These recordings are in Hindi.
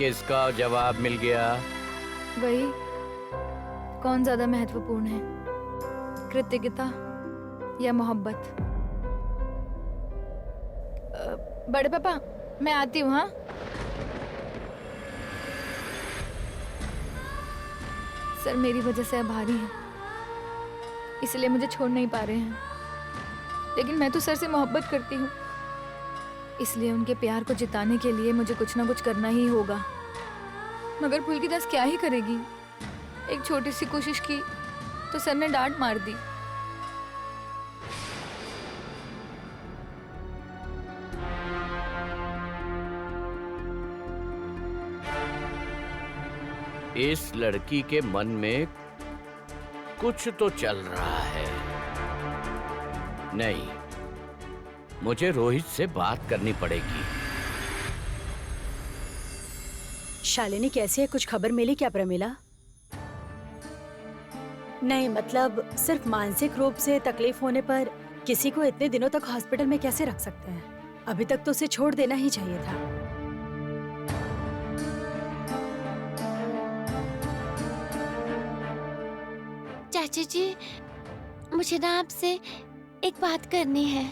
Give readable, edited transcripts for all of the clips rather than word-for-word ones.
किसका जवाब मिल गया? वही, कौन ज्यादा महत्वपूर्ण है, कृतज्ञता या मोहब्बत? बड़े पापा, मैं आती हूँ। हाँ, सर मेरी वजह से आभारी हैं, इसलिए मुझे छोड़ नहीं पा रहे हैं। लेकिन मैं तो सर से मोहब्बत करती हूँ, इसलिए उनके प्यार को जिताने के लिए मुझे कुछ ना कुछ करना ही होगा। मगर पुलकिदास क्या ही करेगी? एक छोटी सी कोशिश की तो सर ने डांट मार दी। इस लड़की के मन में कुछ तो चल रहा है। नहीं, मुझे रोहित से बात करनी पड़ेगी। शालिनी कैसी है, कुछ खबर मिली क्या प्रमिला? नहीं, मतलब सिर्फ मानसिक रूप से तकलीफ होने पर किसी को इतने दिनों तक हॉस्पिटल में कैसे रख सकते हैं? अभी तक तो उसे छोड़ देना ही चाहिए था। चाची जी, मुझे ना आपसे एक बात करनी है।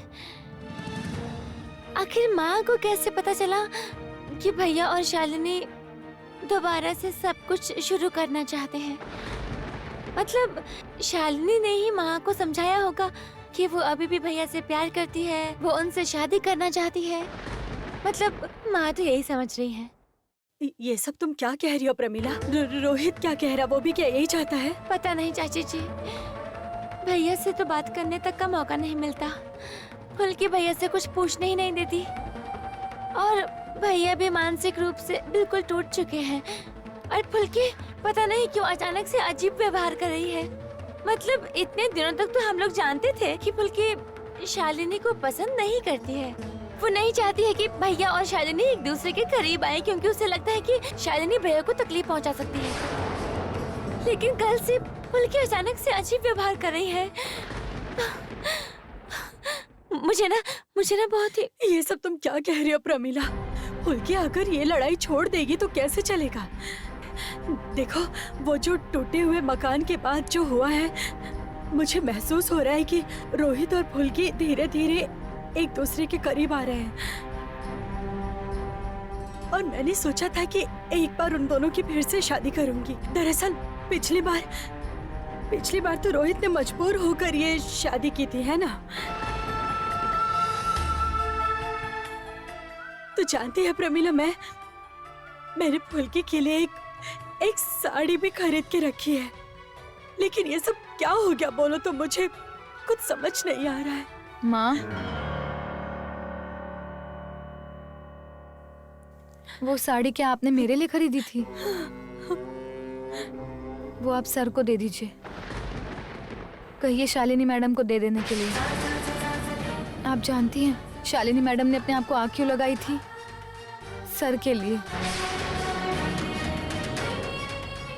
आखिर माँ को कैसे पता चला कि भैया और शालिनी दोबारा से सब कुछ शुरू करना चाहते हैं? मतलब शालिनी ने ही माँ को समझाया होगा कि वो अभी भी भैया से प्यार करती है, वो उनसे शादी करना चाहती है। मतलब माँ तो यही समझ रही है। ये सब तुम क्या कह रही हो प्रमिला? रोहित क्या कह रहा? वो भी क्या यही चाहता है? पता नहीं चाची जी, भैया से तो बात करने तक का मौका नहीं मिलता। फुल्की भैया से कुछ पूछने ही नहीं देती, और भैया भी मानसिक रूप से बिल्कुल टूट चुके हैं। और फुल्की पता नहीं क्यों अचानक से अजीब व्यवहार कर रही है। मतलब इतने दिनों तक तो हम लोग जानते थे कि फुल्की शालिनी को पसंद नहीं करती है। वो नहीं चाहती है कि भैया और शालिनी एक दूसरे के करीब आए, क्योंकि उसे लगता है कि शालिनी भैया को तकलीफ पहुंचा सकती है। लेकिन कल से फुल्की अचानक से अजीब व्यवहार कर रही है। मुझे ना बहुत ही। ये सब तुम क्या कह रही हो प्रमिला? फुल्की अगर ये लड़ाई छोड़ देगी तो कैसे चलेगा? देखो, वो जो टूटे हुए मकान के बाद जो हुआ है, मुझे महसूस हो रहा है कि रोहित और फुल्की धीरे धीरे एक दूसरे के करीब आ रहे हैं। और मैंने सोचा था कि एक बार उन दोनों की फिर से शादी करूंगी। दरअसल पिछली बार तो रोहित ने मजबूर होकर ये शादी की थी, है ना? तो जानती है प्रमिला, मैंने फुल्की के लिए एक साड़ी भी खरीद के रखी है। लेकिन ये सब क्या हो गया बोलो तो? मुझे कुछ समझ नहीं आ रहा है। माँ, वो साड़ी क्या आपने मेरे लिए खरीदी थी? वो आप सर को दे दीजिए, कहिए शालिनी मैडम को दे देने के लिए। आप जानती हैं शालिनी मैडम ने अपने आप को आग क्यों लगाई थी? सर के लिए।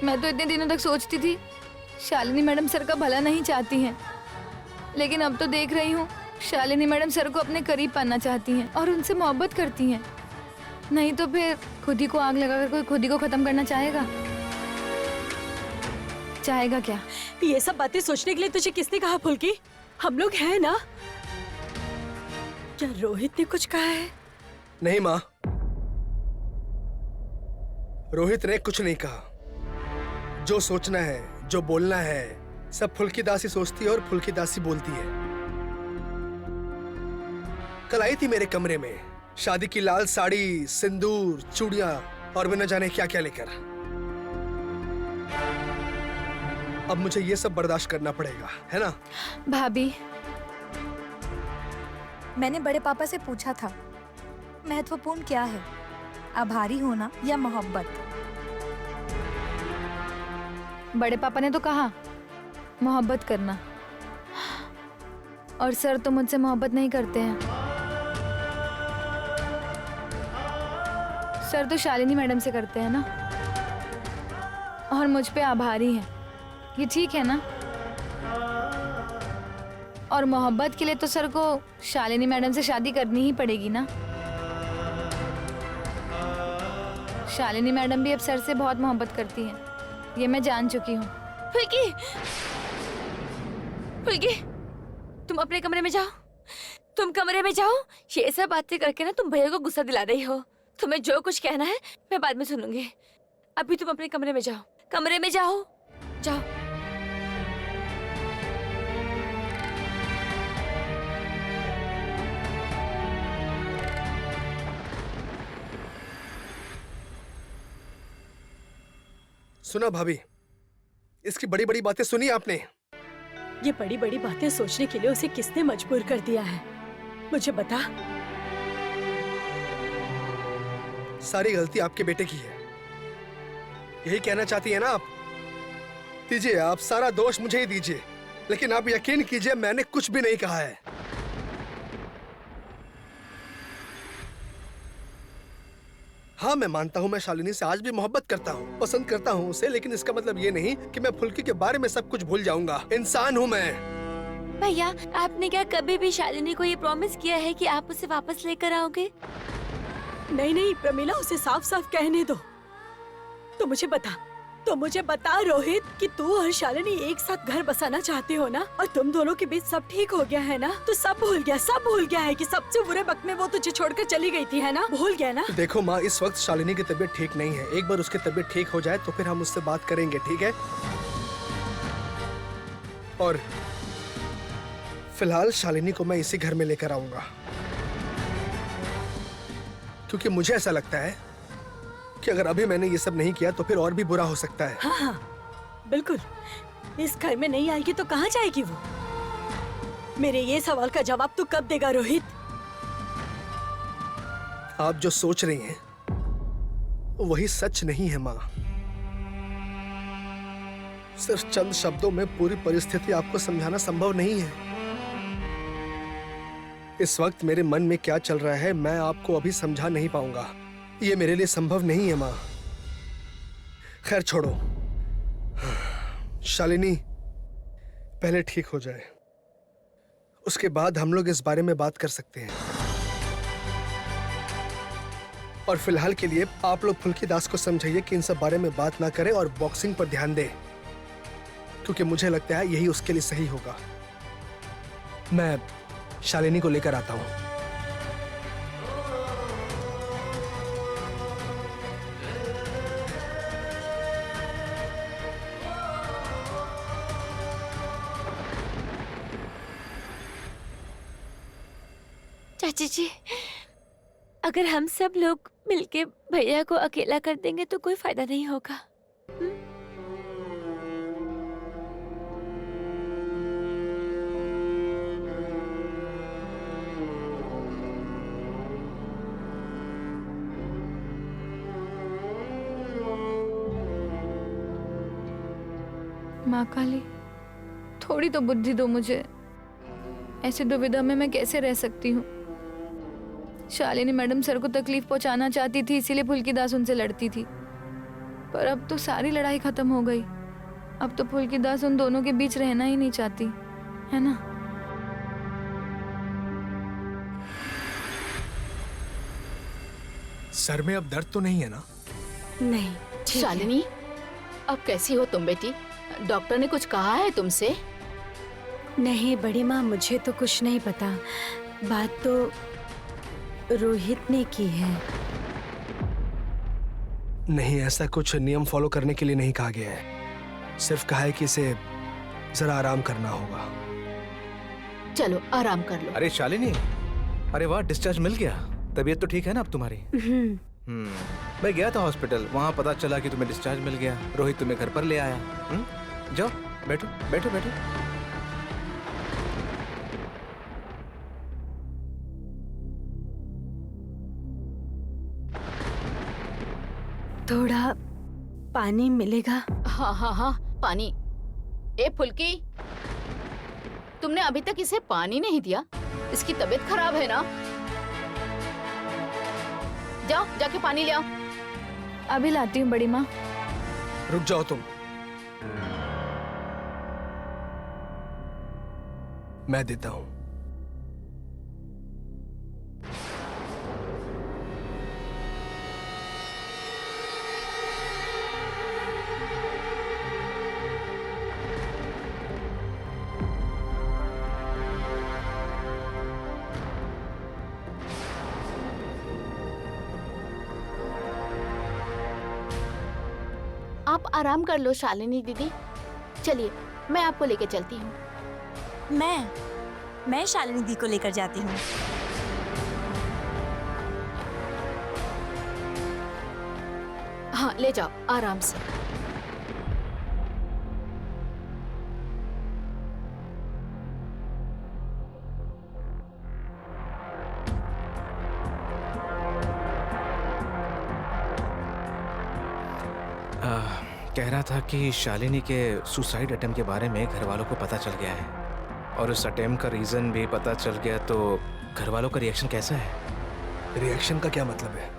मैं तो इतने दिनों तक सोचती थी शालिनी मैडम सर का भला नहीं चाहती हैं, लेकिन अब तो देख रही हूँ शालिनी मैडम सर को अपने करीब पाना चाहती हैं और उनसे मोहब्बत करती हैं। नहीं तो फिर खुद ही को आग लगाकर कोई खुद ही को खत्म करना चाहेगा क्या? ये सब बातें सोचने के लिए तुझे किसने कहा फुल्की? हम लोग हैं ना? क्या रोहित ने कुछ कहा है? नहीं माँ, रोहित ने कुछ नहीं कहा। जो सोचना है, जो बोलना है, सब फुल्की दासी सोचती है और फुल्की दासी बोलती है। कल आई थी मेरे कमरे में शादी की लाल साड़ी, सिंदूर, चूड़ियां और मैं न जाने क्या क्या लेकर। अब मुझे ये सब बर्दाश्त करना पड़ेगा, है ना? भाभी, मैंने बड़े पापा से पूछा था महत्वपूर्ण क्या है, आभारी होना या मोहब्बत? बड़े पापा ने तो कहा मोहब्बत करना, और सर तो मुझसे मोहब्बत नहीं करते हैं। सर तो शालिनी मैडम से करते हैं ना, और मुझ पे आभारी हैं। ये ठीक है ना? और मोहब्बत के लिए तो सर को शालिनी मैडम से शादी करनी ही पड़ेगी ना। शालिनी मैडम भी अब सर से बहुत मोहब्बत करती हैं, ये मैं जान चुकी हूँ। फुल्की, फुल्की, तुम अपने कमरे में जाओ। तुम कमरे में जाओ। ये सब बातें करके ना तुम भैया को गुस्सा दिला रही हो। तुम्हें जो कुछ कहना है मैं बाद में सुनूंगी। अभी तुम अपने कमरे में जाओ। कमरे में जाओ, जाओ। सुना भाभी, इसकी बड़ी बड़ी बातें सुनी आपने? ये बड़ी बड़ी बातें सोचने के लिए उसे किसने मजबूर कर दिया है, मुझे बता। सारी गलती आपके बेटे की है, यही कहना चाहती है ना आप? दीजिए, आप सारा दोष मुझे ही दीजिए, लेकिन आप यकीन कीजिए मैंने कुछ भी नहीं कहा है। हाँ, मैं मानता हूँ मैं शालिनी से आज भी मोहब्बत करता हूँ, पसंद करता हूँ उसे, लेकिन इसका मतलब ये नहीं कि मैं फुल्की के बारे में सब कुछ भूल जाऊंगा। इंसान हूँ मैं। भैया, आपने क्या कभी भी शालिनी को ये प्रॉमिस किया है कि आप उसे वापस लेकर आओगे? नहीं नहीं प्रमीला, उसे साफ साफ कहने दो। तो मुझे बता रोहित कि तू और शालिनी एक साथ घर बसाना चाहते हो ना, और तुम दोनों के बीच सब ठीक हो गया है ना? तो सब भूल गया है कि सबसे बुरे वक्त में वो तुझे छोड़कर चली गई थी, है ना? भूल गया ना? देखो माँ, इस वक्त शालिनी की तबीयत ठीक नहीं है। एक बार उसकी तबीयत ठीक हो जाए तो फिर हम उससे बात करेंगे, ठीक है? और फिलहाल शालिनी को मैं इसी घर में लेकर आऊंगा, क्योंकि मुझे ऐसा लगता है कि अगर अभी मैंने ये सब नहीं किया तो फिर और भी बुरा हो सकता है। हाँ हाँ बिल्कुल, इस घर में नहीं आएगी तो कहाँ जाएगी वो? मेरे ये सवाल का जवाब तू कब देगा रोहित? आप जो सोच रही हैं वही सच नहीं है माँ। सिर्फ चंद शब्दों में पूरी परिस्थिति आपको समझाना संभव नहीं है। इस वक्त मेरे मन में क्या चल रहा है मैं आपको अभी समझा नहीं पाऊंगा, ये मेरे लिए संभव नहीं है माँ। खैर छोड़ो, शालिनी पहले ठीक हो जाए, उसके बाद हम लोग इस बारे में बात कर सकते हैं। और फिलहाल के लिए आप लोग फुल्की दास को समझाइए कि इन सब बारे में बात ना करें और बॉक्सिंग पर ध्यान दें, क्योंकि मुझे लगता है यही उसके लिए सही होगा। मैं शालिनी को लेकर आता हूं। चाची जी, अगर हम सब लोग मिलके भैया को अकेला कर देंगे तो कोई फायदा नहीं होगा। माँ काली, थोड़ी तो बुद्धि दो मुझे। ऐसे दुविधा में मैं कैसे रह सकती हूँ? शालिनी मैडम सर को तकलीफ पहुंचाना चाहती थी, इसीलिए फुल्की दास उनसे लड़ती थी। पर अब तो सारी लड़ाई खत्म हो गई। अब तो फुल्की दास उन दोनों के बीच रहना ही नहीं चाहती, है ना? सर में अब दर्द तो नहीं है ना? नहीं। ठीक है। शालिनी, अब कैसी हो तुम बेटी? डॉक्टर ने कुछ कहा है तुमसे? नहीं बड़ी माँ, मुझे तो कुछ नहीं पता। बात तो रोहित ने की है। नहीं, ऐसा कुछ नियम फॉलो करने के लिए नहीं कहा गया है। सिर्फ कहा है कि इसे जरा आराम करना होगा। चलो आराम कर लो। अरे शालिनी, अरे वाह, डिस्चार्ज मिल गया। तबीयत तो ठीक है ना अब तुम्हारी? मैं गया था हॉस्पिटल, वहाँ पता चला कि तुम्हें डिस्चार्ज मिल गया। रोहित तुम्हें घर पर ले आया। जाओ बैठो बैठो बैठो। थोड़ा पानी मिलेगा? हाँ हाँ हाँ, पानी। ए फुल्की, तुमने अभी तक इसे पानी नहीं दिया? इसकी तबीयत खराब है ना? जाओ जाके पानी ले आओ। अभी लाती हूँ बड़ी माँ। रुक जाओ तुम, मैं देता हूं। आप आराम कर लो शालिनी दीदी। चलिए मैं आपको लेके चलती हूँ। मैं शालिनी दी को लेकर जाती हूँ। हाँ ले जाओ आराम से। कह रहा था कि शालिनी के सुसाइड अटेम्प्ट के बारे में घर वालों को पता चल गया है और उस अटेम्प्ट का रीजन भी पता चल गया, तो घर वालों का रिएक्शन कैसा है? रिएक्शन का क्या मतलब है?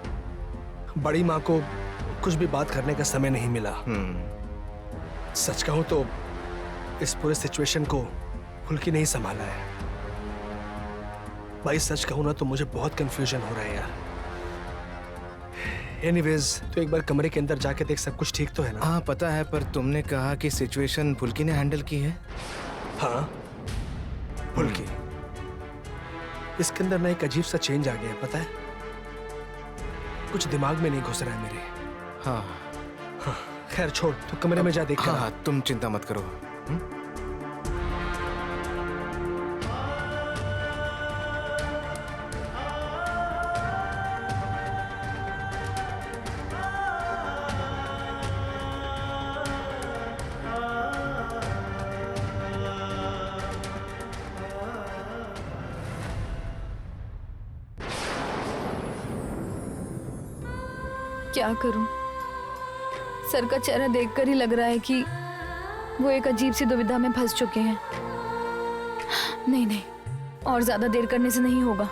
बड़ी माँ को कुछ भी बात करने का समय नहीं मिला। सच कहूँ तो इस पूरे सिचुएशन को फुल्की नहीं संभाला है। भाई सच कहूँ ना तो मुझे बहुत कंफ्यूजन हो रहा है यार। एनीवेज, तो एक बार कमरे के अंदर जाके देख, सब कुछ ठीक तो है ना? हाँ पता है, पर तुमने कहा कि सिचुएशन फुल्की ने हैंडल की है। हाँ फुल्की। इसके अंदर ना एक अजीब सा चेंज आ गया है, पता है? कुछ दिमाग में नहीं घुस रहा है मेरे। हाँ खैर छोड़, तो कमरे में जा देख। हाँ, तुम चिंता मत करो। क्या करूं? सर का चेहरा देखकर ही लग रहा है कि वो एक अजीब सी दुविधा में फंस चुके हैं। नहीं, और ज्यादा देर करने से नहीं होगा।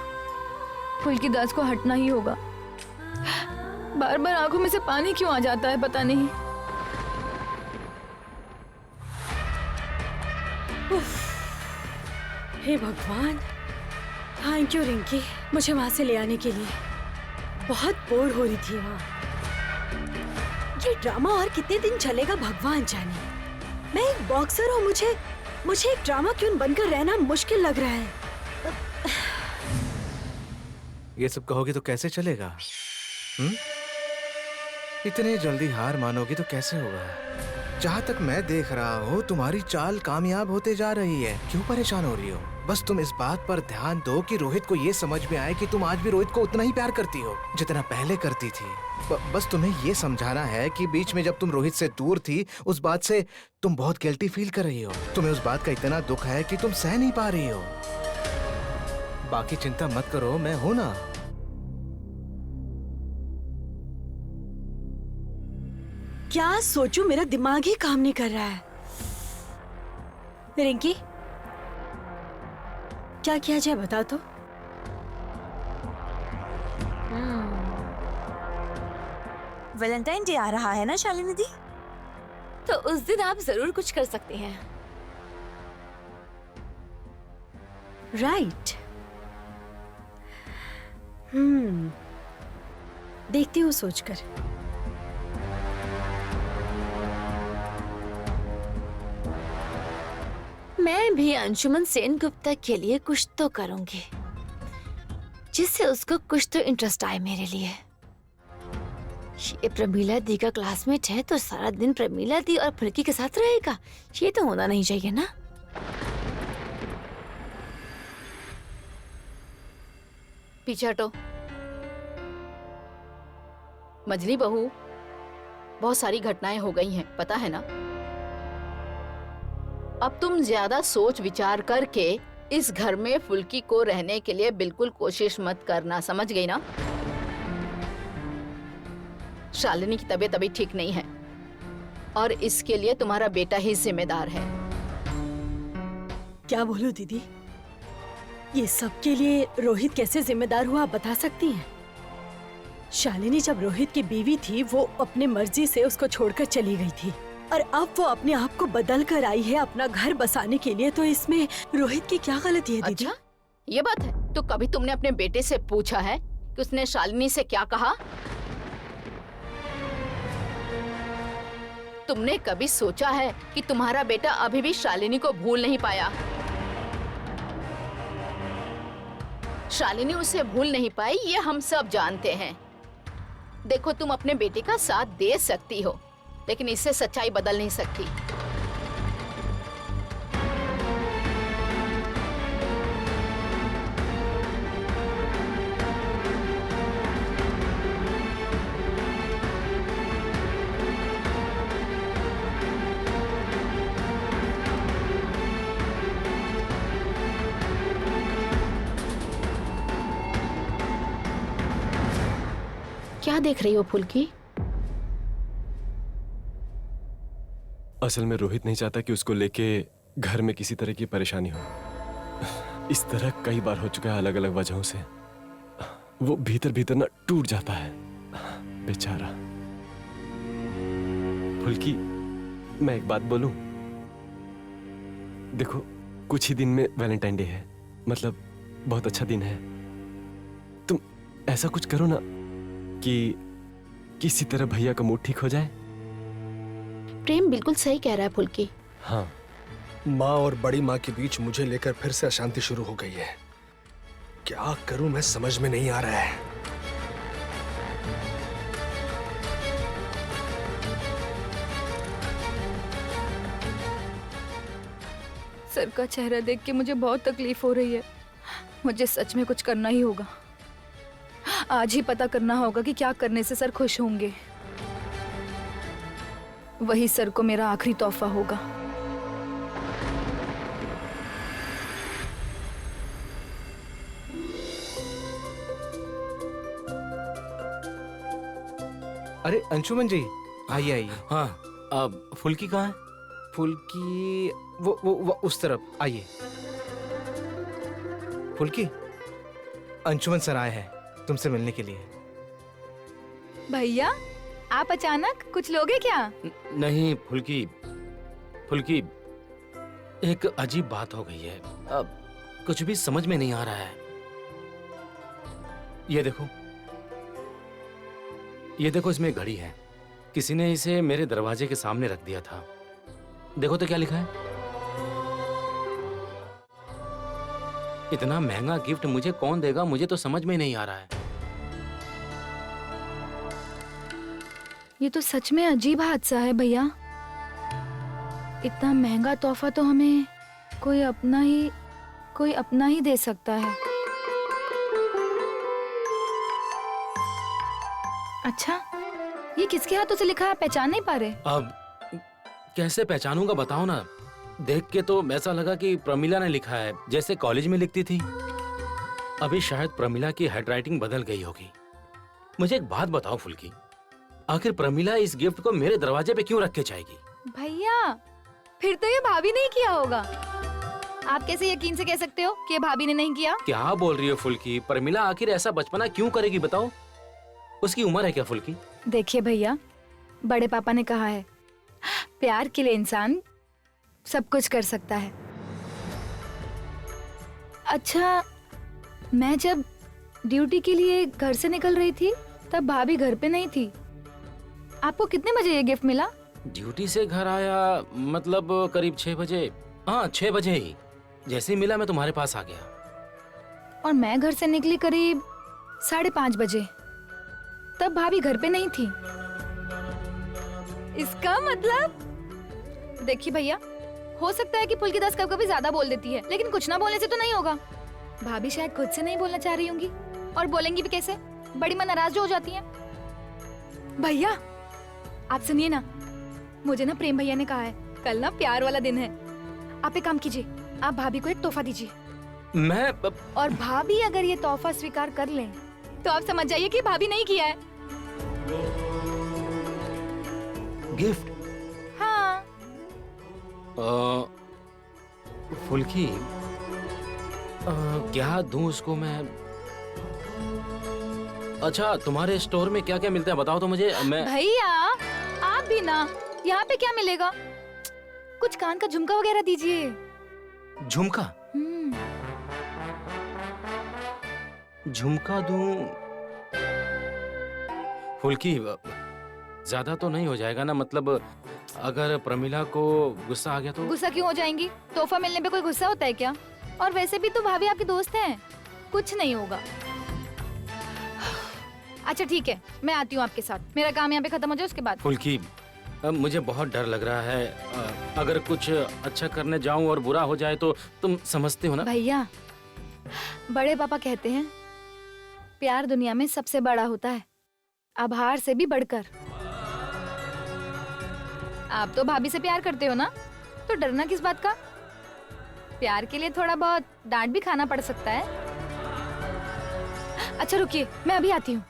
फुल्की दास को हटना ही होगा। बार बार आंखों में से पानी क्यों आ जाता है पता नहीं। हे भगवान, थैंक यू रिंकी, मुझे वहां से ले आने के लिए। बहुत बोर हो रही थी वहां। ये ड्रामा और कितने दिन चलेगा भगवान जाने। मैं एक बॉक्सर हूँ, मुझे एक ड्रामा क्वीन बनकर रहना मुश्किल लग रहा है। ये सब कहोगे तो कैसे चलेगा? इतने जल्दी हार मानोगे तो कैसे होगा? जहाँ तक मैं देख रहा हूँ तुम्हारी चाल कामयाब होते जा रही है। क्यों परेशान हो रही हो? बस तुम इस बात पर ध्यान दो कि रोहित को ये समझ में आए कि तुम आज भी रोहित को उतना ही प्यार करती हो जितना पहले करती थी। बस तुम्हें ये समझाना है कि बीच में जब तुम रोहित से दूर थी उस बात से तुम बहुत गिल्टी फील कर रही हो। तुम्हें उस बात का इतना दुख है कि तुम सह नहीं पा रही हो। बाकी चिंता मत करो, मैं हूं ना। क्या सोचूं, मेरा दिमाग ही काम नहीं कर रहा है। रिंकी, क्या किया जाए बताओ तो? वैलेंटाइन डे आ रहा है ना शालिनी दी? तो उस दिन आप जरूर कुछ कर सकते हैं। राइट। देखती हूँ सोचकर। मैं भी अंशुमन सेन गुप्ता के लिए कुछ तो करूंगी जिससे उसको कुछ तो इंटरेस्ट आए मेरे लिए। ये प्रमीला दी का क्लासमेट है तो सारा दिन प्रमीला दी और फुल्की के साथ रहेगा। ये तो होना नहीं चाहिए ना। पीछे हटो। मजली बहू, बहुत सारी घटनाएं हो गई हैं, पता है ना? अब तुम ज्यादा सोच विचार करके इस घर में फुल्की को रहने के लिए बिल्कुल कोशिश मत करना, समझ गई ना? शालिनी की तबीयत अभी ठीक नहीं है और इसके लिए तुम्हारा बेटा ही जिम्मेदार है। क्या बोलूं दीदी, ये सब के लिए रोहित कैसे जिम्मेदार हुआ आप बता सकती हैं? शालिनी जब रोहित की बीवी थी वो अपने मर्जी से उसको छोड़कर चली गई थी और अब वो अपने आप को बदल कर आई है अपना घर बसाने के लिए। तो इसमें रोहित की क्या गलती है दीदी? अच्छा, ये बात है। तो कभी तुमने अपने बेटे से पूछा है कि उसने शालिनी से क्या कहा? तुमने कभी सोचा है कि तुम्हारा बेटा अभी भी शालिनी को भूल नहीं पाया? शालिनी उसे भूल नहीं पाई, ये हम सब जानते हैं। देखो, तुम अपने बेटे का साथ दे सकती हो, लेकिन इससे सच्चाई बदल नहीं सकती। क्या देख रही हो फुल्की? असल में रोहित नहीं चाहता कि उसको लेके घर में किसी तरह की परेशानी हो। इस तरह कई बार हो चुका है अलग अलग वजहों से। वो भीतर भीतर ना टूट जाता है बेचारा। फुल्की, मैं एक बात बोलूं? देखो, कुछ ही दिन में वैलेंटाइन डे है, मतलब बहुत अच्छा दिन है। तुम ऐसा कुछ करो ना कि किसी तरह भैया का मूड ठीक हो जाए। प्रेम बिल्कुल सही कह रहा है फुल्की। हाँ, माँ और बड़ी माँ के बीच मुझे लेकर फिर से अशांति शुरू हो गई है। क्या करूं मैं समझ में नहीं आ रहा है। सर का चेहरा देख के मुझे बहुत तकलीफ हो रही है। मुझे सच में कुछ करना ही होगा। आज ही पता करना होगा कि क्या करने से सर खुश होंगे। वही सर को मेरा आखिरी तोहफा होगा। अरे अंशुमन जी, आइए आइए। हाँ, अब फुल्की कहाँ है? फुल्की वो उस तरफ, आइए। फुल्की, अंशुमन सर आए हैं तुमसे मिलने के लिए। भैया, आप अचानक कुछ लोगे क्या? नहीं फुल्की, फुल्की एक अजीब बात हो गई है। अब कुछ भी समझ में नहीं आ रहा है। ये देखो, ये देखो, इसमें घड़ी है। किसी ने इसे मेरे दरवाजे के सामने रख दिया था। देखो तो क्या लिखा है। इतना महंगा गिफ्ट मुझे कौन देगा, मुझे तो समझ में नहीं आ रहा है। ये तो सच में अजीब हादसा है भैया। इतना महंगा तोहफा तो हमें कोई अपना ही दे सकता है। अच्छा, ये किसके हाथों से लिखा है? पहचान नहीं पा रहे। अब कैसे पहचानूंगा, बताओ ना। देख के तो ऐसा लगा कि प्रमिला ने लिखा है, जैसे कॉलेज में लिखती थी। अभी शायद प्रमिला की हैंडराइटिंग बदल गई होगी। मुझे एक बात बताओ फुल्की, आखिर प्रमिला इस गिफ्ट को मेरे दरवाजे पे क्यों रख के जाएगी? भैया, फिर तो ये भाभी ने ही किया होगा। आप कैसे यकीन से कह सकते हो कि ये भाभी ने नहीं किया? क्या बोल रही हो फुल्की? प्रमिला आखिर ऐसा बचपना क्यों करेगी, बताओ। उसकी उम्र है क्या फुल्की? देखिए भैया, बड़े पापा ने कहा है, प्यार के लिए इंसान सब कुछ कर सकता है। अच्छा, मैं जब ड्यूटी के लिए घर से निकल रही थी तब भाभी घर पे नहीं थी। आपको कितने बजे ये गिफ्ट मिला? ड्यूटी से घर आया मतलब करीब 6 बजे। हाँ, 6 बजे ही। जैसे ही मिला मैं तुम्हारे पास आ गया। और मैं घर से निकली करीब 5:30 बजे। तब भाभी घर पे नहीं थी। इसका मतलब, देखिए भैया, हो सकता है कि फुल्की दास कभी ज्यादा बोल देती है, लेकिन कुछ ना बोलने से तो नहीं होगा। भाभी शायद खुद से नहीं बोलना चाह रही होंगी, और बोलेंगी भी कैसे? बड़ी मां नाराज हो जाती है। भैया, आप सुनिए ना, मुझे ना प्रेम भैया ने कहा है कल ना प्यार वाला दिन है। आप एक काम कीजिए, आप भाभी को एक तोहफा दीजिए। मैं और भाभी अगर ये तोहफा स्वीकार कर लें तो आप समझ जाइए कि भाभी नहीं किया है। गिफ्ट? हाँ। फुल्की, क्या दूं उसको मैं? अच्छा, तुम्हारे स्टोर में क्या क्या मिलता है बताओ तो मुझे। मैं भैया, आप भी ना, यहाँ पे क्या मिलेगा? कुछ कान का झुमका वगैरह दीजिए। झुमका? झुमका दूं? फुल्की, ज्यादा तो नहीं हो जाएगा ना? मतलब अगर प्रमिला को गुस्सा आ गया तो? गुस्सा क्यों हो जाएंगी? तोहफा मिलने पे कोई गुस्सा होता है क्या? और वैसे भी तो भाभी आपकी दोस्त हैं, कुछ नहीं होगा। अच्छा ठीक है, मैं आती हूँ आपके साथ। मेरा काम यहाँ पे खत्म हो जाए उसके बाद। फुल्की, अब मुझे बहुत डर लग रहा है। अगर कुछ अच्छा करने जाऊं और बुरा हो जाए तो तुम समझते हो ना? भैया, बड़े पापा कहते हैं प्यार दुनिया में सबसे बड़ा होता है, आभार से भी बढ़कर। आप तो भाभी से प्यार करते हो ना, तो डरना किस बात का? प्यार के लिए थोड़ा बहुत डांट भी खाना पड़ सकता है। अच्छा रुकिए, मैं अभी आती हूँ।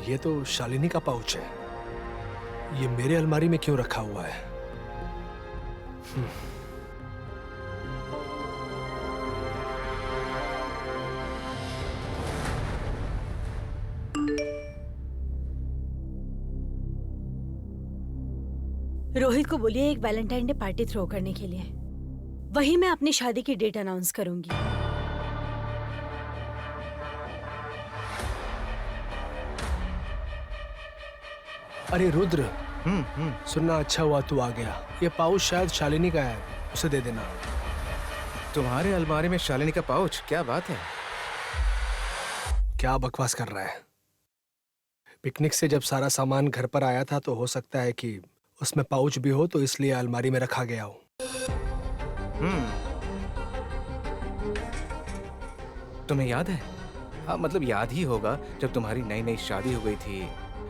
ये तो शालिनी का पाउच है। ये मेरे अलमारी में क्यों रखा हुआ है? रोहित को बोलिए एक वैलेंटाइन डे पार्टी थ्रो करने के लिए। वही मैं अपनी शादी की डेट अनाउंस करूंगी। अरे रुद्र, सुनना अच्छा हुआ तू आ गया। ये पाउच शायद शालिनी का है, उसे दे देना। तुम्हारे अलमारी में शालिनी का पाउच? क्या बात है। क्या बकवास कर रहा है? पिकनिक से जब सारा सामान घर पर आया था तो हो सकता है कि उसमें पाउच भी हो, तो इसलिए अलमारी में रखा गया हो। तुम्हें याद है? हाँ, मतलब याद ही होगा, जब तुम्हारी नई नई शादी हो गई थी,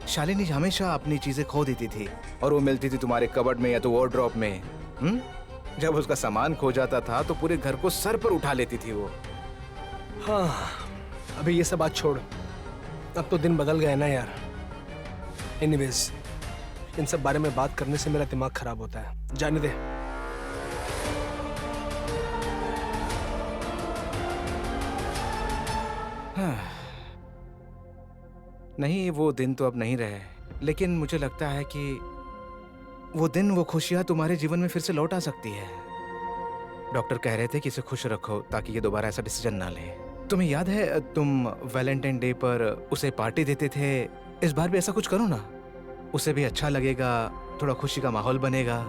शालिनी हमेशा अपनी चीजें खो देती थी और वो मिलती थी तुम्हारे कबर्ड में या तो वार्डरोब में। जब उसका सामान खो जाता था तो पूरे घर को सर पर उठा लेती थी वो। हाँ, अभी ये सब बात छोड़, अब तो दिन बदल गए ना यार। एनीवेज, इन सब बारे में बात करने से मेरा दिमाग खराब होता है, जाने दे। हाँ। नहीं, वो दिन तो अब नहीं रहे, लेकिन मुझे लगता है कि वो दिन, वो खुशियां तुम्हारे जीवन में फिर से लौट आ सकती है। डॉक्टर कह रहे थे कि इसे खुश रखो ताकि ये दोबारा ऐसा डिसीजन ना ले। तुम्हें याद है, तुम वैलेंटाइन डे पर उसे पार्टी देते थे? इस बार भी ऐसा कुछ करो ना, उसे भी अच्छा लगेगा, थोड़ा खुशी का माहौल बनेगा।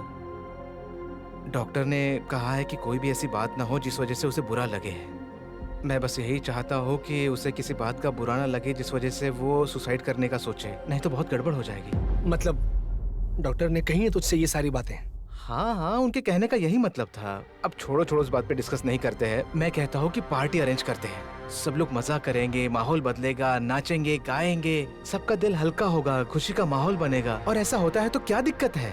डॉक्टर ने कहा है कि कोई भी ऐसी बात ना हो जिस वजह से उसे बुरा लगे। मैं बस यही चाहता हूँ कि उसे किसी बात का बुरा ना लगे जिस वजह से वो सुसाइड करने का सोचे, नहीं तो बहुत गड़बड़ हो जाएगी। मतलब डॉक्टर ने कही है तुझसे ये सारी बातें? हाँ हाँ, उनके कहने का यही मतलब था। अब छोड़ो छोड़ो, उस बात पे डिस्कस नहीं करते हैं। मैं कहता हूँ कि पार्टी अरेंज करते हैं, सब लोग मजा करेंगे, माहौल बदलेगा, नाचेंगे गाएंगे, सबका दिल हल्का होगा, खुशी का माहौल बनेगा। और ऐसा होता है तो क्या दिक्कत है?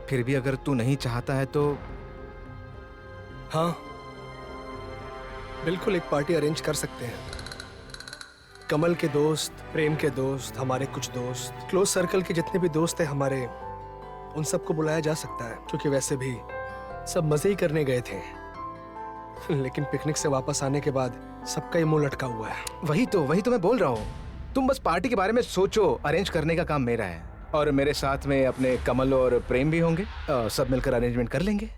फिर भी अगर तू नहीं चाहता है तो हाँ, बिल्कुल एक पार्टी अरेंज कर सकते हैं। कमल के दोस्त, प्रेम के दोस्त, हमारे कुछ दोस्त, क्लोज सर्कल के जितने भी दोस्त हैं हमारे, उन सबको बुलाया जा सकता है, क्योंकि वैसे भी सब मजे ही करने गए थे। लेकिन पिकनिक से वापस आने के बाद सबका ही मुंह लटका हुआ है। वही तो मैं बोल रहा हूँ। तुम बस पार्टी के बारे में सोचो, अरेंज करने का काम मेरा है। और मेरे साथ में अपने कमल और प्रेम भी होंगे, सब मिलकर अरेंजमेंट कर लेंगे।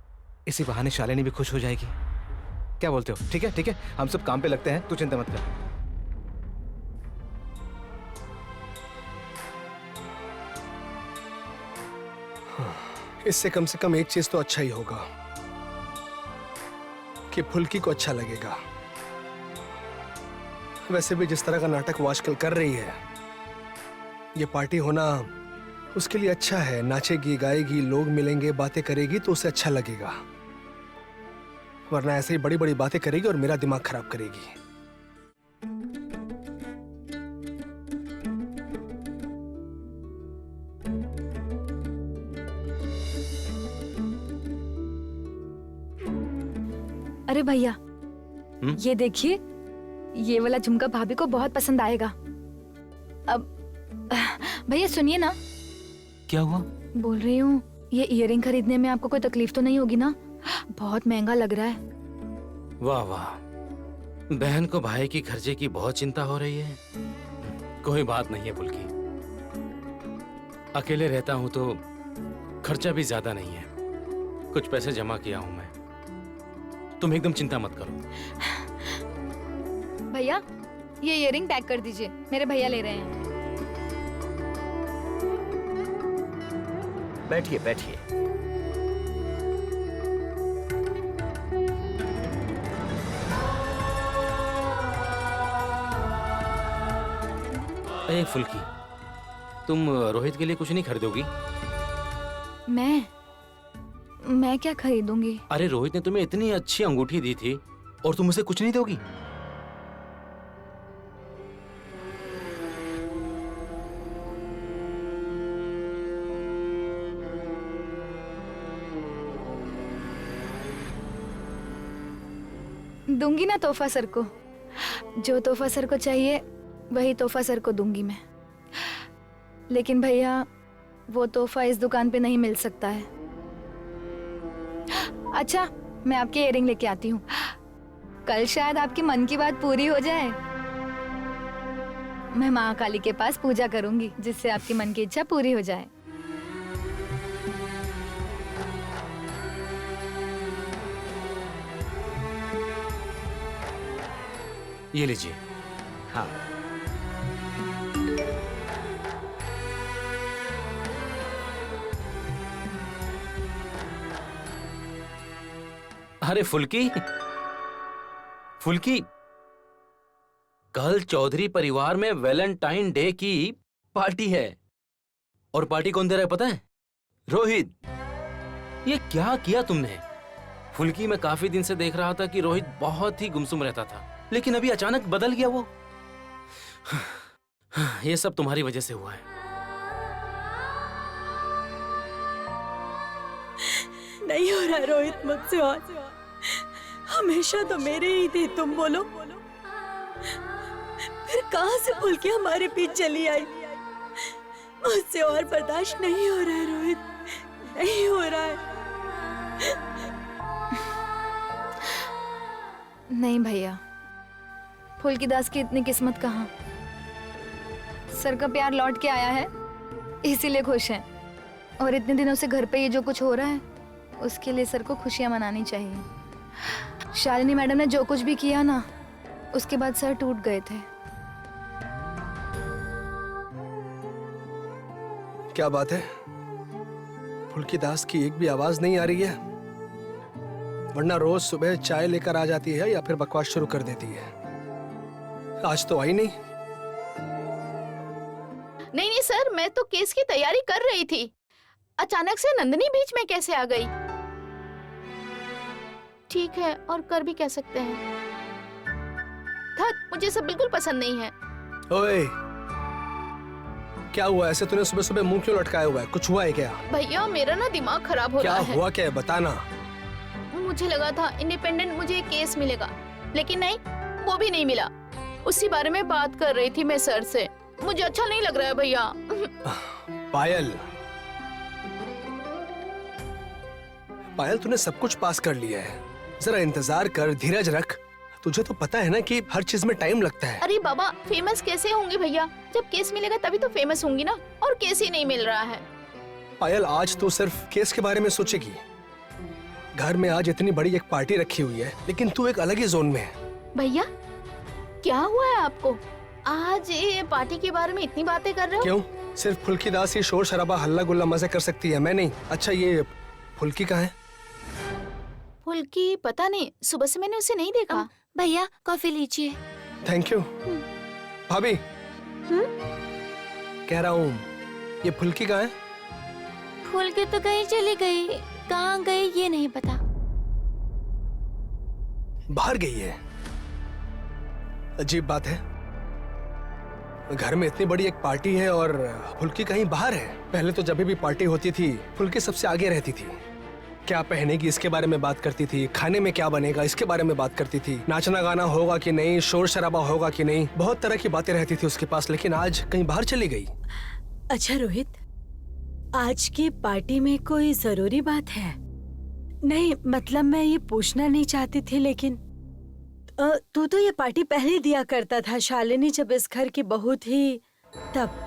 इसी बहाने शालिनी भी खुश हो जाएगी। क्या बोलते हो? ठीक है ठीक है, हम सब काम पे लगते हैं, तू चिंता मत कर। इससे कम से कम एक चीज तो अच्छा ही होगा कि फुल्की को अच्छा लगेगा। वैसे भी जिस तरह का नाटक वो आजकल कर रही है, ये पार्टी होना उसके लिए अच्छा है। नाचेगी गाएगी, लोग मिलेंगे, बातें करेगी तो उसे अच्छा लगेगा, वरना ऐसे ही बड़ी बड़ी बातें करेगी और मेरा दिमाग खराब करेगी। अरे भैया, ये देखिए, ये वाला झुमका भाभी को बहुत पसंद आएगा। अब भैया सुनिए ना। क्या हुआ? बोल रही हूँ, ये इयररिंग खरीदने में आपको कोई तकलीफ तो नहीं होगी ना? बहुत महंगा लग रहा है। वाह वाह, बहन को भाई की खर्चे की बहुत चिंता हो रही है। कोई बात नहीं है फुल्की, अकेले रहता हूँ तो खर्चा भी ज्यादा नहीं है। कुछ पैसे जमा किया हूँ मैं। तुम एकदम चिंता मत करो। भैया ये इयररिंग पैक कर दीजिए, मेरे भैया ले रहे हैं। बैठिए बैठिए। अरे फुल्की, तुम रोहित के लिए कुछ नहीं खरीदोगी? मैं क्या खरीदूंगी? अरे रोहित ने तुम्हें इतनी अच्छी अंगूठी दी थी और तुम उसे कुछ नहीं दोगी? दूंगी ना तोहफा सर को। जो तोहफा सर को चाहिए वही तोहफा सर को दूंगी मैं। लेकिन भैया वो तोहफा इस दुकान पे नहीं मिल सकता है। अच्छा मैं आपके इयररिंग लेके आती हूँ। कल शायद आपके मन की बात पूरी हो जाए। मैं माँ काली के पास पूजा करूंगी जिससे आपकी मन की इच्छा पूरी हो जाए। ये लीजिए। हाँ अरे फुल्की, फुल्की, कल चौधरी परिवार में वैलेंटाइन डे की पार्टी है। और पार्टी कौन दे रहा है पता है? रोहित। ये क्या किया तुमने? फुल्की, मैं काफी दिन से देख रहा था कि रोहित बहुत ही गुमसुम रहता था, लेकिन अभी अचानक बदल गया वो। ये सब तुम्हारी वजह से हुआ है। नहीं हो रहा रोहित मुझसे, और हमेशा तो मेरे ही थे, तुम बोलो। फिर कहां से फुल्की हमारे पीछे चली आई? मुझसे और बर्दाश्त नहीं हो रहा है रोहित, नहीं हो रहा है। नहीं भैया, फुल्की दास की इतनी किस्मत कहाँ। सर का प्यार लौट के आया है इसीलिए खुश हैं। और इतने दिनों से घर पे ये जो कुछ हो रहा है उसके लिए सर को खुशियां मनानी चाहिए। शालिनी मैडम ने जो कुछ भी किया ना, उसके बाद सर टूट गए थे। क्या बात है? फुल्की दास की एक भी आवाज नहीं आ रही है, वरना रोज सुबह चाय लेकर आ जाती है या फिर बकवास शुरू कर देती है। आज तो आई नहीं। नहीं सर, मैं तो केस की तैयारी कर रही थी। अचानक से नंदिनी बीच में कैसे आ गई? ठीक है, और कर भी कह सकते हैं। मुझे सब बिल्कुल पसंद नहीं है। ओए, क्या हुआ? ऐसे तूने सुबह सुबह मुंह क्यों लटकाया हुआ है? कुछ हुआ है क्या? भैया मेरा ना दिमाग खराब हो रहा है। क्या हुआ? क्या है बताना। मुझे लगा था इंडिपेंडेंट मुझे एक केस मिलेगा, लेकिन नहीं, वो भी नहीं मिला। उसी बारे में बात कर रही थी मैं सर से। मुझे अच्छा नहीं लग रहा है भैया। पायल, पायल तूने सब कुछ पास कर लिया है। जरा इंतजार कर, धीरज रख। तुझे तो पता है ना कि हर चीज में टाइम लगता है। अरे बाबा, फेमस कैसे होंगी भैया? जब केस मिलेगा तभी तो फेमस होंगी ना, और केस ही नहीं मिल रहा है। पायल, आज तो सिर्फ केस के बारे में सोचेगी। घर में आज इतनी बड़ी एक पार्टी रखी हुई है, लेकिन तू एक अलग ही जोन में है। भैया क्या हुआ है आपको? आज ये पार्टी के बारे में इतनी बातें कर रहे हो? क्यों? सिर्फ फुल्की दास ही शोर शराबा हल्ला गुल्ला मजे कर सकती है, मैं नहीं। अच्छा ये फुल्की कहाँ है? फुल्की पता नहीं, सुबह से मैंने उसे नहीं देखा। भैया कॉफी लीजिए। Thank you. भाभी, कह रहा हूँ ये फुल्की कहाँ है? फुल्की तो कहीं चली गई, कहाँ गई ये नहीं पता। बाहर गई है। अजीब बात है, घर में इतनी बड़ी एक पार्टी है और फुल्की कहीं बाहर है। पहले तो जब भी पार्टी होती थी फुल्की सबसे आगे रहती थी। क्या पहनेगी इसके बारे में बात करती थी, खाने में क्या बनेगा इसके बारे में बात करती थी, नाचना गाना होगा कि नहीं, शोर शराबा होगा कि नहीं, बहुत तरह की बातें रहती थी उसके पास। लेकिन आज कहीं बाहर चली गई। अच्छा रोहित, आज की पार्टी में कोई जरूरी बात है? नहीं मतलब मैं ये पूछना नहीं चाहती थी, लेकिन तू तो ये पार्टी पहले दिया करता था, शालिनी जब इस घर की बहू थी तब।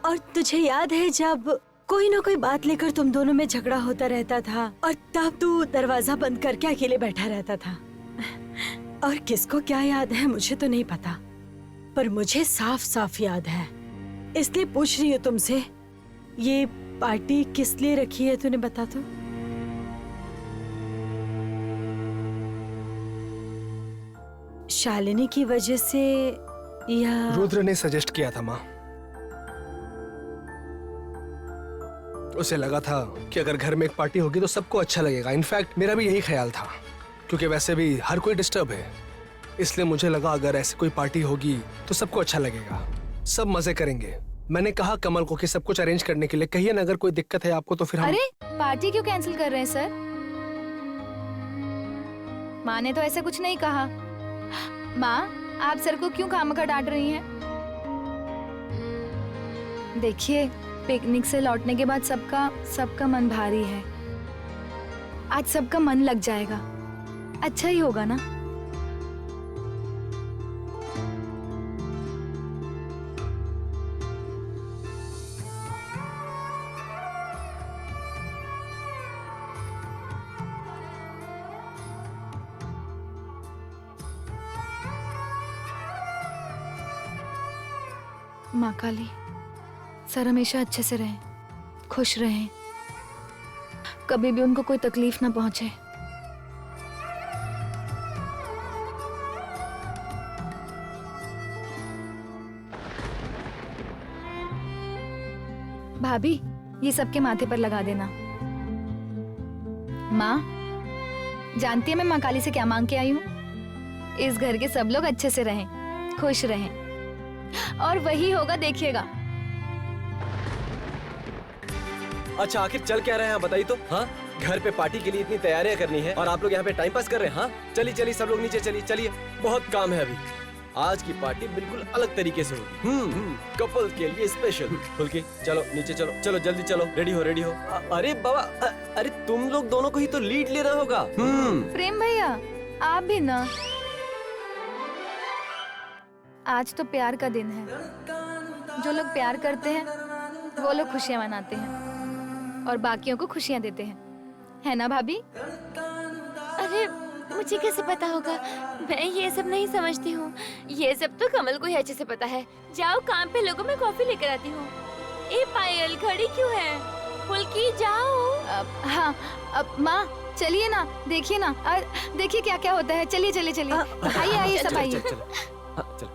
और तुझे याद है जब कोई ना कोई बात लेकर तुम दोनों में झगड़ा होता रहता था और तब तू दरवाजा बंद करके अकेले बैठा रहता था। और किसको क्या याद है मुझे तो नहीं पता, पर मुझे साफ साफ याद है। इसलिए पूछ रही हूँ तुमसे, ये पार्टी किस लिए रखी है तूने बता तो? शालिनी की वजह से या रुद्र ने सजेस्ट किया था माँ। उसे लगा था कि अगर घर में एक पार्टी होगी तो सबको अच्छा लगेगा। इनफैक्ट मेरा भी यही ख्याल था, क्योंकि वैसे भी हर कोई डिस्टर्ब है। इसलिए मुझे लगा अगर ऐसी कोई पार्टी होगी तो सबको अच्छा लगेगा, सब मजे करेंगे। मैंने कहा कमल को कि सब कुछ अरेंज करने के लिए, कहिए ना अगर कोई दिक्कत है आपको तो फिर हम। अरे पार्टी क्यों कैंसिल कर रहे हैं सर? माँ ने तो ऐसा कुछ नहीं कहा। माँ, आप सर को क्यों खामखा डांट रही हैं? देखिए, पिकनिक से लौटने के बाद सबका मन भारी है। आज सबका मन लग जाएगा, अच्छा ही होगा ना? माँ काली, सर हमेशा अच्छे से रहें, खुश रहें, कभी भी उनको कोई तकलीफ ना पहुंचे। भाभी, ये सबके माथे पर लगा देना। माँ, जानती है मैं माँ काली से क्या मांग के आई हूँ? इस घर के सब लोग अच्छे से रहें, खुश रहें, और वही होगा, देखिएगा। अच्छा, आखिर चल क्या रहे हैं बताइए तो। हाँ, घर पे पार्टी के लिए इतनी तैयारियां करनी है और आप लोग यहाँ पे टाइम पास कर रहे हैं। हाँ, चलिए सब लोग नीचे चलिए, बहुत काम है अभी। आज की पार्टी बिल्कुल अलग तरीके से होगी, कपल के लिए स्पेशल। फुल्की, चलो नीचे चलो जल्दी चलो, रेडी हो। अरे बाबा, अरे तुम लोग दोनों को ही तो लीड लेना होगा। प्रेम भैया, आप भी ना। आज तो प्यार का दिन है। जो लोग प्यार करते हैं वो लोग खुशियां मनाते हैं और बाकियों को खुशियां देते हैं, है ना भाभी? अरे मुझे कैसे पता होगा? मैं ये सब नहीं समझती हूँ। ये सब तो कमल को ही अच्छे से पता है। जाओ काम पे लोगों, मैं कॉफी लेकर आती हूँ। ए पायल, खड़ी क्यों है? फुल्की जाओ। हाँ, माँ चलिए ना, देखिए ना, देखिए क्या क्या होता है। चलिए आइए सब आइए। चलो।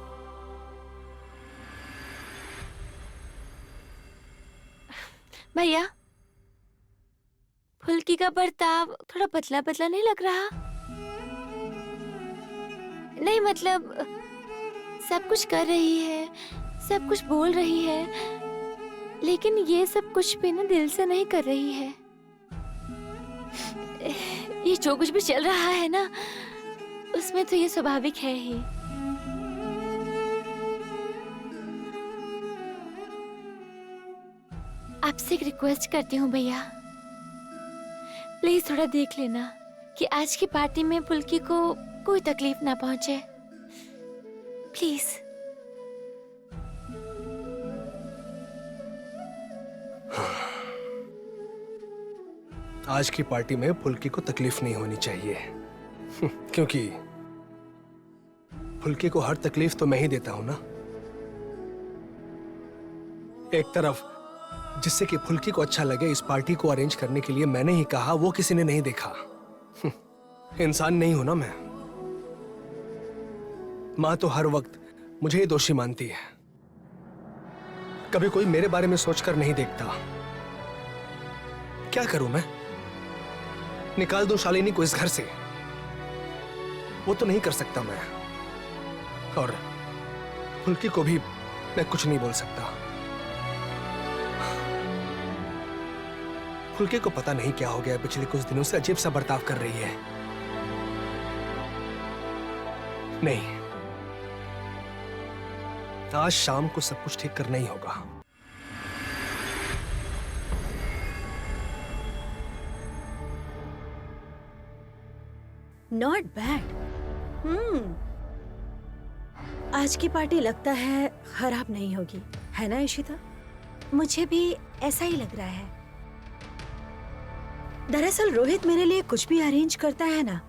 भैया, फुल्की का बर्ताव थोड़ा पतला नहीं लग रहा? नहीं मतलब सब कुछ कर रही है, सब कुछ बोल रही है, लेकिन ये सब कुछ भी ना दिल से नहीं कर रही है। ये जो कुछ भी चल रहा है ना, उसमें तो ये स्वाभाविक है ही। आपसे एक रिक्वेस्ट करती हूँ भैया, प्लीज थोड़ा देख लेना कि आज की पार्टी में फुल्की को कोई तकलीफ ना पहुंचे, प्लीज। आज की पार्टी में फुल्की को तकलीफ नहीं होनी चाहिए, क्योंकि फुल्की को हर तकलीफ तो मैं ही देता हूं ना। एक तरफ जिससे कि फुल्की को अच्छा लगे, इस पार्टी को अरेंज करने के लिए मैंने ही कहा, वो किसी ने नहीं देखा। इंसान नहीं हूं ना मैं। मां तो हर वक्त मुझे ही दोषी मानती है, कभी कोई मेरे बारे में सोचकर नहीं देखता। क्या करूं मैं? निकाल दूं शालिनी को इस घर से? वो तो नहीं कर सकता मैं, और फुल्की को भी मैं कुछ नहीं बोल सकता। फुल्की को पता नहीं क्या हो गया, पिछले कुछ दिनों से अजीब सा बर्ताव कर रही है। नहीं, आज शाम को सब कुछ ठीक करना ही होगा। Not bad. आज की पार्टी लगता है खराब नहीं होगी, है ना इशिता? मुझे भी ऐसा ही लग रहा है। दरअसल रोहित मेरे लिए कुछ भी अरेंज करता है ना,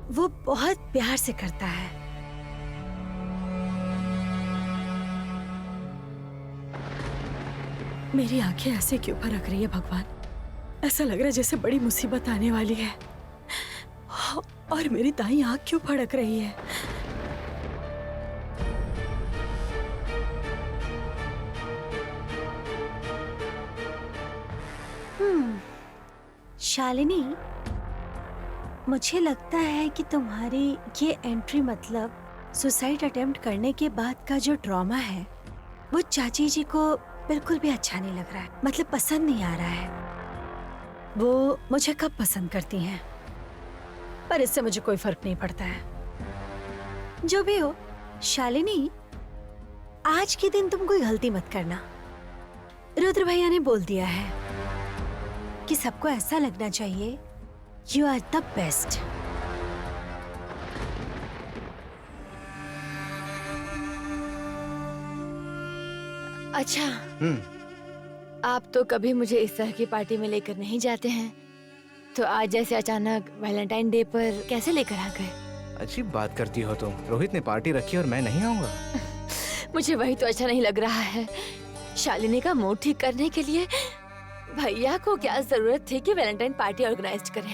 वो बहुत प्यार से करता है। मेरी आंखें ऐसे क्यों फरक रही है भगवान? ऐसा लग रहा है जैसे बड़ी मुसीबत आने वाली है। और मेरी दाईं आंख क्यों फड़क रही है? शालिनी, मुझे लगता है कि तुम्हारी ये एंट्री मतलब सुसाइड अटेम्प्ट करने के बाद का जो ट्रॉमा है, वो चाची जी को बिल्कुल भी अच्छा नहीं लग रहा है। मतलब पसंद नहीं आ रहा है। वो मुझे कब पसंद करती हैं, पर इससे मुझे कोई फर्क नहीं पड़ता है। जो भी हो, शालिनी, आज के दिन तुम कोई गलती मत करना। रुद्र भैया ने बोल दिया है कि सबको ऐसा लगना चाहिए यू आर द बेस्ट। अच्छा, आप तो कभी मुझे इस तरह की पार्टी में लेकर नहीं जाते हैं, तो आज जैसे अचानक वैलेंटाइन डे पर कैसे लेकर आ गए? अजीब बात करती हो तुम। रोहित ने पार्टी रखी और मैं नहीं आऊंगा। मुझे वही तो अच्छा नहीं लग रहा है। शालिनी का मूड ठीक करने के लिए भैया को क्या जरूरत थी कि वैलेंटाइन पार्टी ऑर्गेनाइज करें?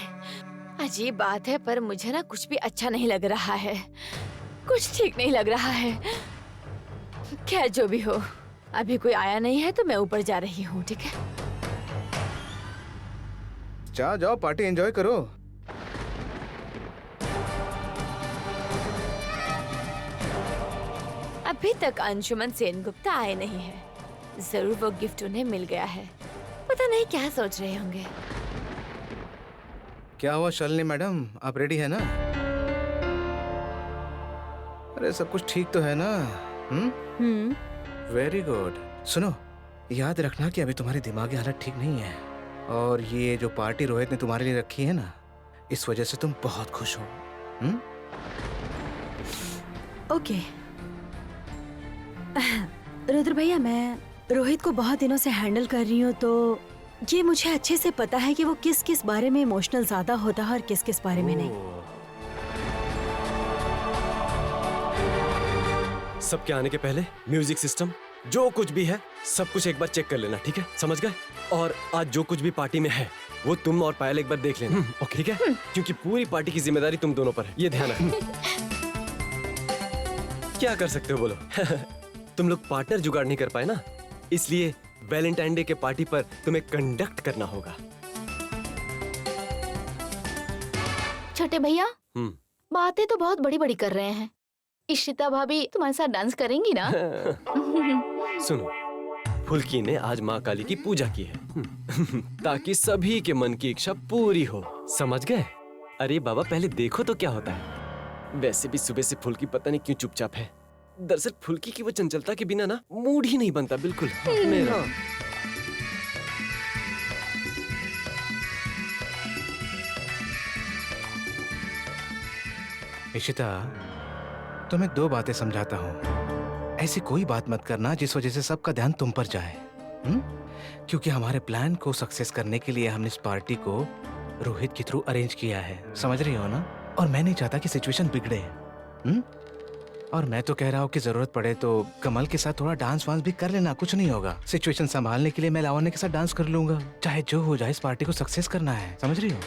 अजीब बात है, पर मुझे ना कुछ भी अच्छा नहीं लग रहा है। कुछ ठीक नहीं लग रहा है। खैर, जो भी हो, अभी कोई आया नहीं है तो मैं ऊपर जा रही हूँ, ठीक है? जाओ, पार्टी एंजॉय करो। अभी तक अंशुमन सेनगुप्ता आए नहीं है। जरूर वो गिफ्ट उन्हें मिल गया है। पता नहीं क्या सोच रहे होंगे। क्या हुआ शालिनी मैडम, आप रेडी है ना? अरे सब कुछ ठीक तो है ना? Very good. सुनो, याद रखना कि अभी तुम्हारी दिमागी हालत ठीक नहीं है, और ये जो पार्टी रोहित ने तुम्हारे लिए रखी है ना, इस वजह से तुम बहुत खुश हो। ओके। रुद्र भैया, मैं रोहित को बहुत दिनों से हैंडल कर रही हूँ, तो ये मुझे अच्छे से पता है कि वो किस किस बारे में इमोशनल ज्यादा होता है और किस किस बारे में नहीं। सबके आने के पहले म्यूजिक सिस्टम जो कुछ भी है सब कुछ एक बार चेक कर लेना, ठीक है? समझ गए? और आज जो कुछ भी पार्टी में है वो तुम और पायल एक बार देख लेना, ओके? ठीक है? क्योंकि पूरी पार्टी की जिम्मेदारी तुम दोनों पर है, ये ध्यान रखना। क्या कर सकते हो बोलो? तुम लोग पार्टनर जुगाड़ नहीं कर पाए ना, इसलिए वैलेंटाइन डे के पार्टी पर तुम्हें कंडक्ट करना होगा। छोटे भैया, बातें तो बहुत बड़ी बड़ी कर रहे हैं। इशिता भाभी तुम्हारे साथ डांस करेंगी ना? सुनो, फुल्की ने आज माँ काली की पूजा की है ताकि सभी के मन की इच्छा पूरी हो, समझ गए? अरे बाबा, पहले देखो तो क्या होता है। वैसे भी सुबह से फुल्की पता नहीं क्यों चुपचाप है। दरअसल फुल्की की वो चंचलता के बिना ना मूड ही नहीं बनता बिल्कुल मेरा। इशिता, तुम्हें दो बातें समझाता हूँ। ऐसी कोई बात मत करना जिस वजह से सबका ध्यान तुम पर जाए। क्योंकि हमारे प्लान को सक्सेस करने के लिए हमने इस पार्टी को रोहित के थ्रू अरेंज किया है, समझ रही हो ना? और मैं नहीं चाहता कि सिचुएशन बिगड़े। और मैं तो कह रहा हूँ कि जरूरत पड़े तो कमल के साथ थोड़ा डांस वांस भी कर लेना, कुछ नहीं होगा। सिचुएशन संभालने के लिए मैं लावण्य के साथ डांस कर लूंगा। चाहे जो हो जाए, इस पार्टी को सक्सेस करना है, समझ रही हो?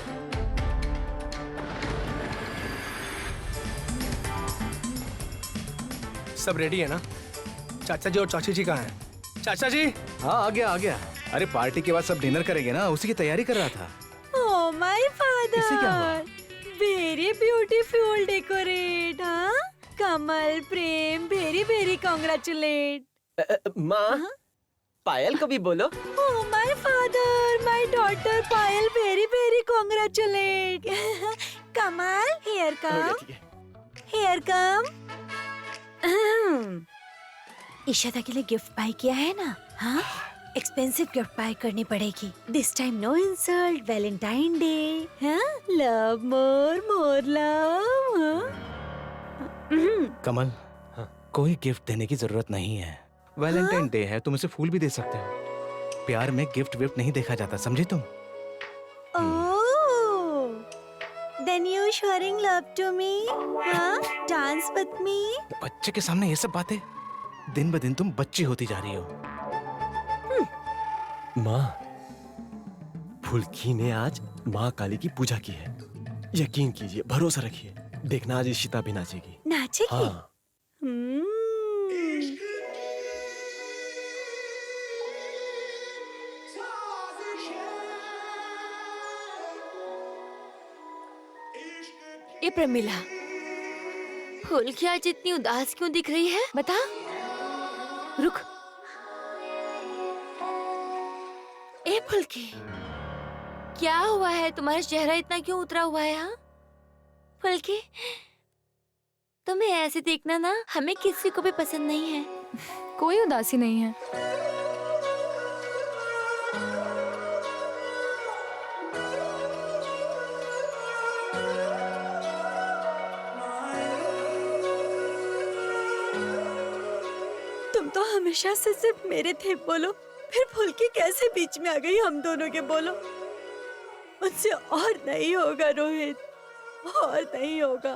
सब रेडी है ना? चाचा जी और चाची जी कहाँ हैं? चाचा जी! हाँ, आ गया। अरे पार्टी के बाद सब डिनर करेंगे ना, उसी की तैयारी कर रहा था। ओह माय इससे क्या हुआ? Father, very beautiful decorate. हाँ, कमल, प्रेम, वेरी वेरी कांग्रेचुलेट। माँ, पायल को भी बोलो। Oh my father, my daughter Payal, very very congratulate. Kamal, here come, here come. Ishita के लिए गिफ्ट बाय किया है ना? हाँ, एक्सपेंसिव गिफ्ट बाय करनी पड़ेगी। This time no insult, Valentine Day. हाँ, लव मोर लव। कमल, कोई गिफ्ट देने की जरूरत नहीं है। वैलेंटाइन डे है, तुम इसे फूल भी दे सकते हो। प्यार में गिफ्ट विफ्ट नहीं देखा जाता, समझी तुम? Oh, then you showing love to me? हाँ? Dance with me? बच्चे के सामने ये सब बातें, दिन ब दिन तुम बच्ची होती जा रही हो। माँ, फुल्की ने आज माँ काली की पूजा की है। यकीन कीजिए, भरोसा रखिए, देखना आज इशिता भी नाचेगी। नाचेगी? हाँ। ए प्रमिला, फुल्की आज इतनी उदास क्यों दिख रही है? बता। रुक। ए फुल्की, क्या हुआ है? तुम्हारा चेहरा इतना क्यों उतरा हुआ है? हाँ फुल्की, तुम्हें ऐसे देखना ना हमें किसी को भी पसंद नहीं है। कोई उदासी नहीं है। तुम तो हमेशा से सिर्फ मेरे थे। बोलो, फिर फुल्की कैसे बीच में आ गई हम दोनों के? बोलो। मुझसे और नहीं होगा रोहित, और नहीं होगा।